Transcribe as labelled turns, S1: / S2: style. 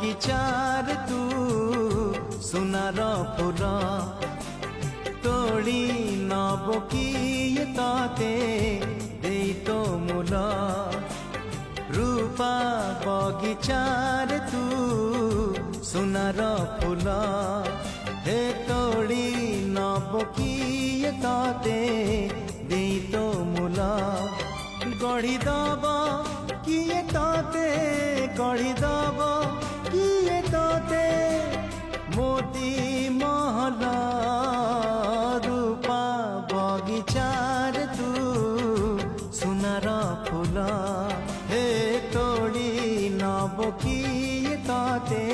S1: बगिचार तू सुनार फूल तोड़ी नब किए ताते देई तो मूल रूपा बगिचार तू सुनार फूल हे तोड़ी नब किए ताते देई तो मूल गढ़ी दब किए ताते गढ़ी दब किए ताते मोती महल रूपा बगिचार तू सुनार फूल हे तोड़ी नब किए ताते